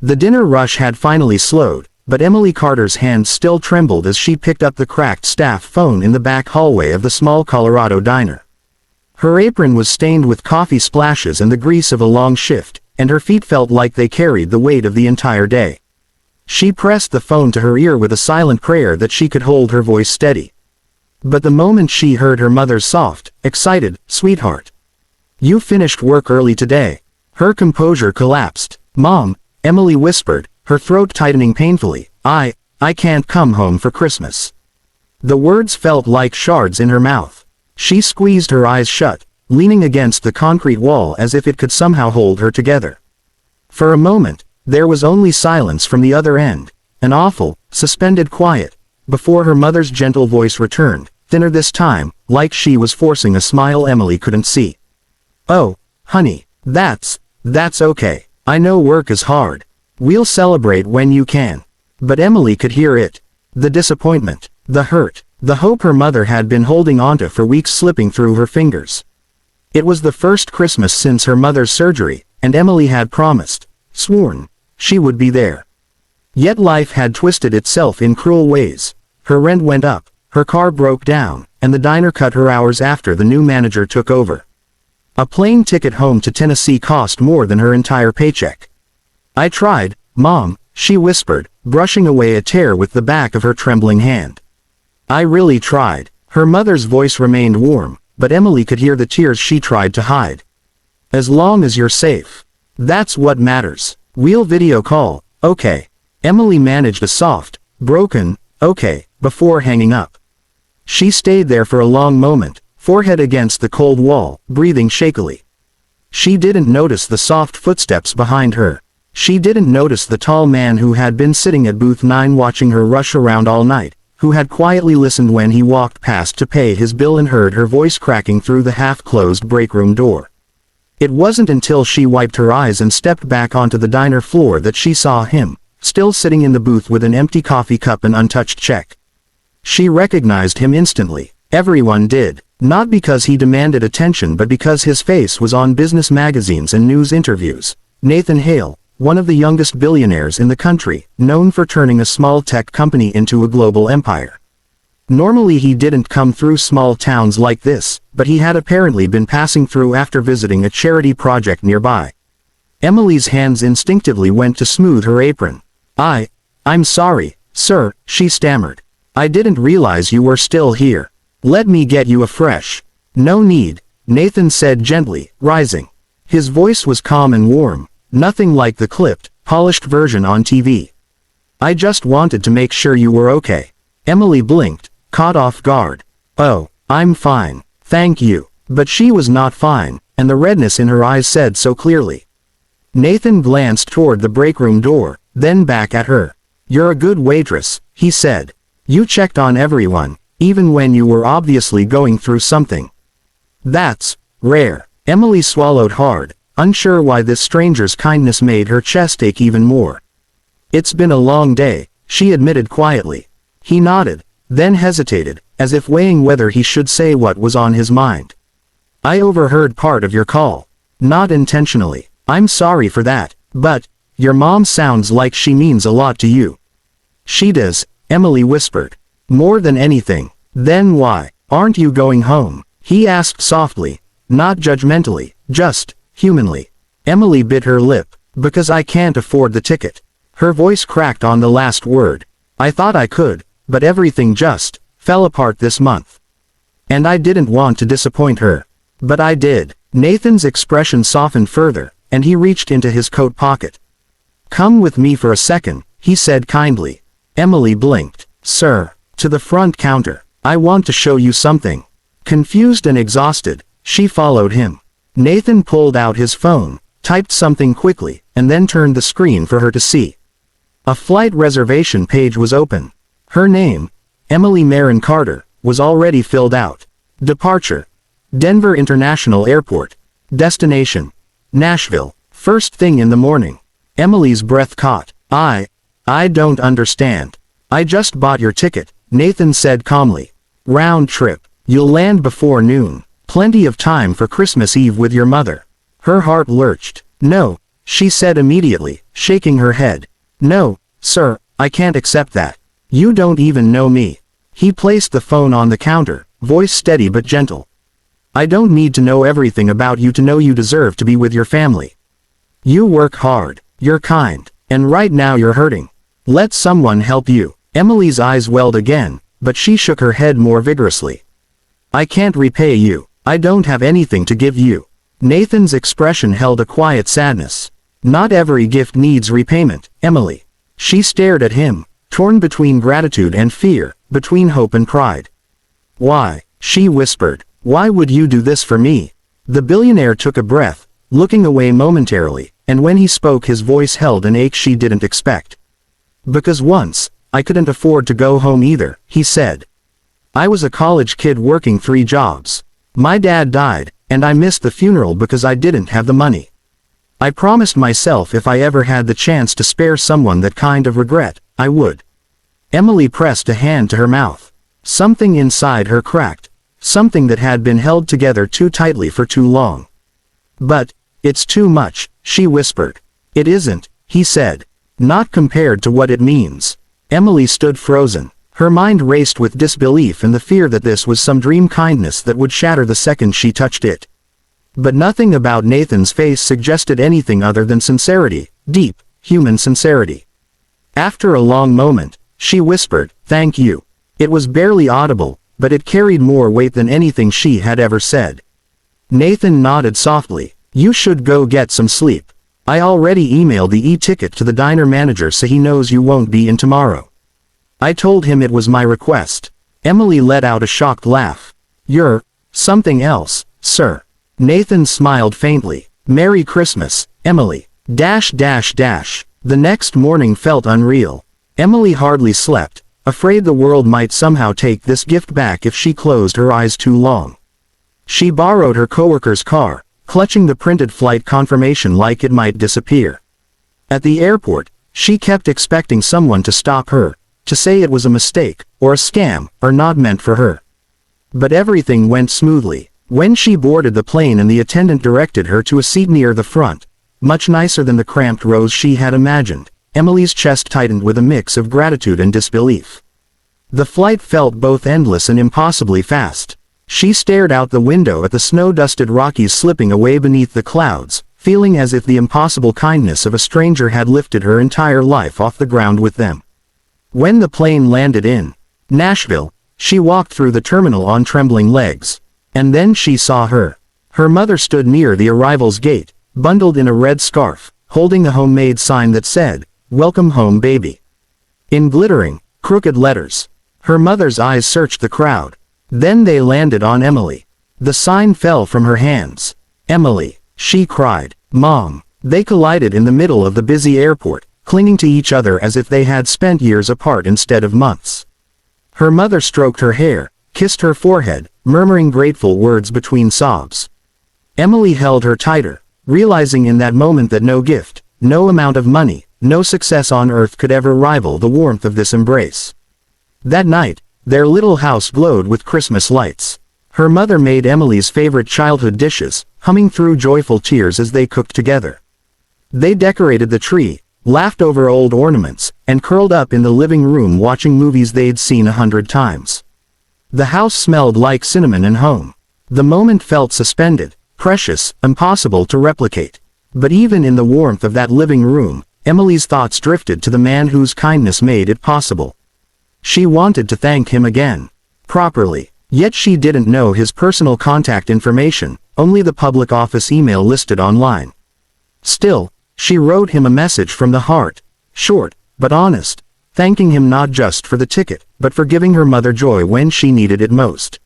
The dinner rush had finally slowed, but Emily Carter's hand still trembled as she picked up the cracked staff phone in the back hallway of the small Colorado diner. Her apron was stained with coffee splashes and the grease of a long shift, and her feet felt like they carried the weight of the entire day. She pressed the phone to her ear with a silent prayer that she could hold her voice steady. But the moment she heard her mother's soft, excited, "Sweetheart, you finished work early today," her composure collapsed. "Mom," Emily whispered, her throat tightening painfully, I can't come home for Christmas." The words felt like shards in her mouth. She squeezed her eyes shut, leaning against the concrete wall as if it could somehow hold her together. For a moment, there was only silence from the other end, an awful, suspended quiet, before her mother's gentle voice returned, thinner this time, like she was forcing a smile Emily couldn't see. "Oh, honey, that's okay. I know work is hard. We'll celebrate when you can." But Emily could hear it. The disappointment, the hurt, the hope her mother had been holding onto for weeks slipping through her fingers. It was the first Christmas since her mother's surgery, and Emily had promised, sworn, she would be there. Yet life had twisted itself in cruel ways. Her rent went up, her car broke down, and the diner cut her hours after the new manager took over. A plane ticket home to Tennessee cost more than her entire paycheck. "I tried, Mom," she whispered, brushing away a tear with the back of her trembling hand. "I really tried." Her mother's voice remained warm, but Emily could hear the tears she tried to hide. "As long as you're safe. That's what matters. We'll video call, okay?" Emily managed a soft, broken, "okay," before hanging up. She stayed there for a long moment, forehead against the cold wall, breathing shakily. She didn't notice the soft footsteps behind her. She didn't notice the tall man who had been sitting at booth 9 watching her rush around all night, who had quietly listened when he walked past to pay his bill and heard her voice cracking through the half-closed breakroom door. It wasn't until she wiped her eyes and stepped back onto the diner floor that she saw him, still sitting in the booth with an empty coffee cup and untouched check. She recognized him instantly. Everyone did. Not because he demanded attention but because his face was on business magazines and news interviews. Nathan Hale, one of the youngest billionaires in the country, known for turning a small tech company into a global empire. Normally he didn't come through small towns like this, but he had apparently been passing through after visiting a charity project nearby. Emily's hands instinctively went to smooth her apron. I'm sorry, sir," she stammered. "I didn't realize you were still here. Let me get you a fresh." "No need," Nathan said gently, rising. His voice was calm and warm, nothing like the clipped, polished version on TV. "I just wanted to make sure you were okay." Emily blinked, caught off guard. "Oh, I'm fine, thank you." But she was not fine, and the redness in her eyes said so clearly. Nathan glanced toward the breakroom door, then back at her. "You're a good waitress," he said. "You checked on everyone, even when you were obviously going through something." "That's rare." Emily swallowed hard, unsure why this stranger's kindness made her chest ache even more. "It's been a long day," she admitted quietly. He nodded, then hesitated, as if weighing whether he should say what was on his mind. "I overheard part of your call. Not intentionally. I'm sorry for that, but your mom sounds like she means a lot to you." "She does," Emily whispered. "More than anything." "Then why aren't you going home?" he asked softly, not judgmentally, just humanly. Emily bit her lip. "Because I can't afford the ticket." Her voice cracked on the last word. "I thought I could, but everything just fell apart this month. And I didn't want to disappoint her. But I did." Nathan's expression softened further, and he reached into his coat pocket. "Come with me for a second," he said kindly. Emily blinked. "Sir." "To the front counter. I want to show you something." Confused and exhausted, she followed him. Nathan pulled out his phone, typed something quickly, and then turned the screen for her to see. A flight reservation page was open. Her name, Emily Marin Carter, was already filled out. Departure: Denver International Airport. Destination: Nashville. First thing in the morning. Emily's breath caught. I don't understand. I just bought your ticket," Nathan said calmly. "Round trip. You'll land before noon. Plenty of time for Christmas Eve with your mother." Her heart lurched. "No," she said immediately, shaking her head. No, sir, I can't accept that. You don't even know me. He placed the phone on the counter, voice steady but gentle. I don't need to know everything about you to know you deserve to be with your family. You work hard, you're kind, and right now you're hurting. Let someone help you. Emily's eyes welled again, but she shook her head more vigorously. I can't repay you. I don't have anything to give you. Nathan's expression held a quiet sadness. Not every gift needs repayment, Emily. She stared at him, torn between gratitude and fear, between hope and pride. Why? She whispered. Why would you do this for me? The billionaire took a breath, looking away momentarily, and when he spoke his voice held an ache she didn't expect. Because once, I couldn't afford to go home either, he said. I was a college kid working 3 jobs. My dad died, and I missed the funeral because I didn't have the money. I promised myself if I ever had the chance to spare someone that kind of regret, I would. Emily pressed a hand to her mouth. Something inside her cracked. Something that had been held together too tightly for too long. But, it's too much, she whispered. It isn't, he said. Not compared to what it means. Emily stood frozen. Her mind raced with disbelief and the fear that this was some dream kindness that would shatter the second she touched it. But nothing about Nathan's face suggested anything other than sincerity, deep, human sincerity. After a long moment, she whispered, "Thank you." It was barely audible, but it carried more weight than anything she had ever said. Nathan nodded softly. You should go get some sleep. I already emailed the e-ticket to the diner manager so he knows you won't be in tomorrow. I told him it was my request. Emily let out a shocked laugh. You're something else, sir. Nathan smiled faintly. Merry Christmas, Emily. The next morning felt unreal. Emily hardly slept, afraid the world might somehow take this gift back if she closed her eyes too long. She borrowed her coworker's car, clutching the printed flight confirmation like it might disappear. At the airport, she kept expecting someone to stop her, to say it was a mistake, or a scam, or not meant for her. But everything went smoothly. When she boarded the plane and the attendant directed her to a seat near the front, much nicer than the cramped rows she had imagined, Emily's chest tightened with a mix of gratitude and disbelief. The flight felt both endless and impossibly fast. She stared out the window at the snow-dusted Rockies slipping away beneath the clouds, feeling as if the impossible kindness of a stranger had lifted her entire life off the ground with them. When the plane landed in Nashville, she walked through the terminal on trembling legs. And then she saw her. Her mother stood near the arrival's gate, bundled in a red scarf, holding the homemade sign that said, "Welcome home, baby." In glittering, crooked letters. Her mother's eyes searched the crowd. Then they landed on Emily. The sign fell from her hands. "Emily," she cried. "Mom." They collided in the middle of the busy airport, clinging to each other as if they had spent years apart instead of months. Her mother stroked her hair, kissed her forehead, murmuring grateful words between sobs. Emily held her tighter, realizing in that moment that no gift, no amount of money, no success on earth could ever rival the warmth of this embrace. That night, their little house glowed with Christmas lights. Her mother made Emily's favorite childhood dishes, humming through joyful tears as they cooked together. They decorated the tree, laughed over old ornaments, and curled up in the living room watching movies they'd seen 100 times. The house smelled like cinnamon and home. The moment felt suspended, precious, impossible to replicate. But even in the warmth of that living room, Emily's thoughts drifted to the man whose kindness made it possible. She wanted to thank him again. Properly. Yet she didn't know his personal contact information, only the public office email listed online. Still, she wrote him a message from the heart, short, but honest, thanking him not just for the ticket, but for giving her mother joy when she needed it most.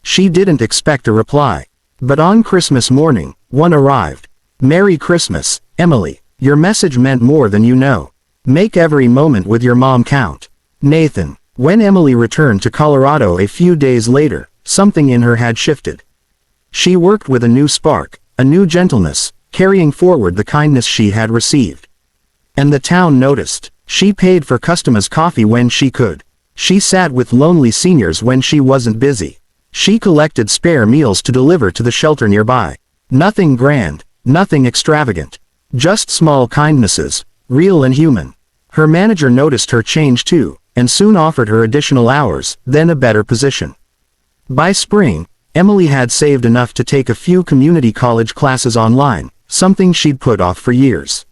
She didn't expect a reply. But on Christmas morning, one arrived. "Merry Christmas, Emily. Your message meant more than you know. Make every moment with your mom count. Nathan." When Emily returned to Colorado a few days later, something in her had shifted. She worked with a new spark, a new gentleness, carrying forward the kindness she had received. And the town noticed. She paid for customers' coffee when she could. She sat with lonely seniors when she wasn't busy. She collected spare meals to deliver to the shelter nearby. Nothing grand, nothing extravagant. Just small kindnesses, real and human. Her manager noticed her change too, and soon offered her additional hours, then a better position. By spring, Emily had saved enough to take a few community college classes online, something she'd put off for years.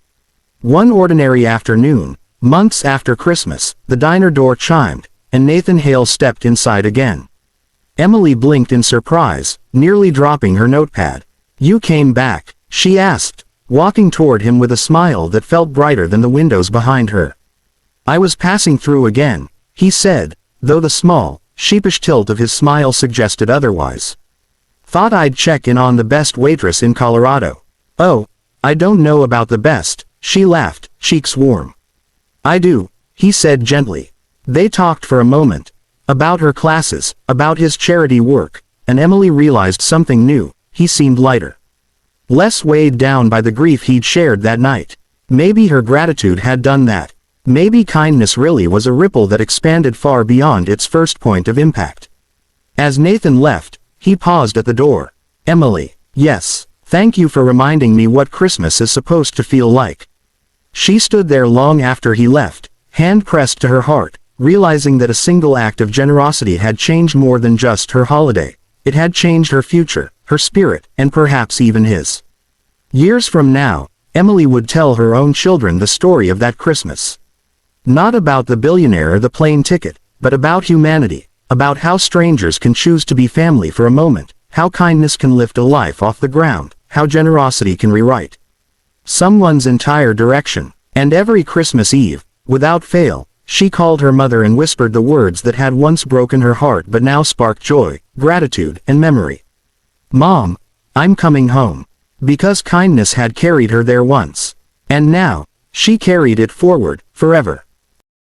One ordinary afternoon, months after Christmas, the diner door chimed, and Nathan Hale stepped inside again. Emily blinked in surprise, nearly dropping her notepad. "You came back?" she asked, walking toward him with a smile that felt brighter than the windows behind her. "I was passing through again," he said, though the small, sheepish tilt of his smile suggested otherwise. "Thought I'd check in on the best waitress in Colorado." "Oh, I don't know about the best," she laughed, cheeks warm. "I do," he said gently. They talked for a moment. About her classes, about his charity work, and Emily realized something new: he seemed lighter. Less weighed down by the grief he'd shared that night. Maybe her gratitude had done that. Maybe kindness really was a ripple that expanded far beyond its first point of impact. As Nathan left, he paused at the door. "Emily, yes, thank you for reminding me what Christmas is supposed to feel like." She stood there long after he left, hand pressed to her heart, realizing that a single act of generosity had changed more than just her holiday. It had changed her future, her spirit, and perhaps even his. Years from now, Emily would tell her own children the story of that Christmas. Not about the billionaire or the plane ticket, but about humanity, about how strangers can choose to be family for a moment, how kindness can lift a life off the ground, how generosity can rewrite someone's entire direction. And every Christmas Eve, without fail, she called her mother and whispered the words that had once broken her heart but now sparked joy, gratitude, and memory. "Mom, I'm coming home." Because kindness had carried her there once. And now, she carried it forward, forever.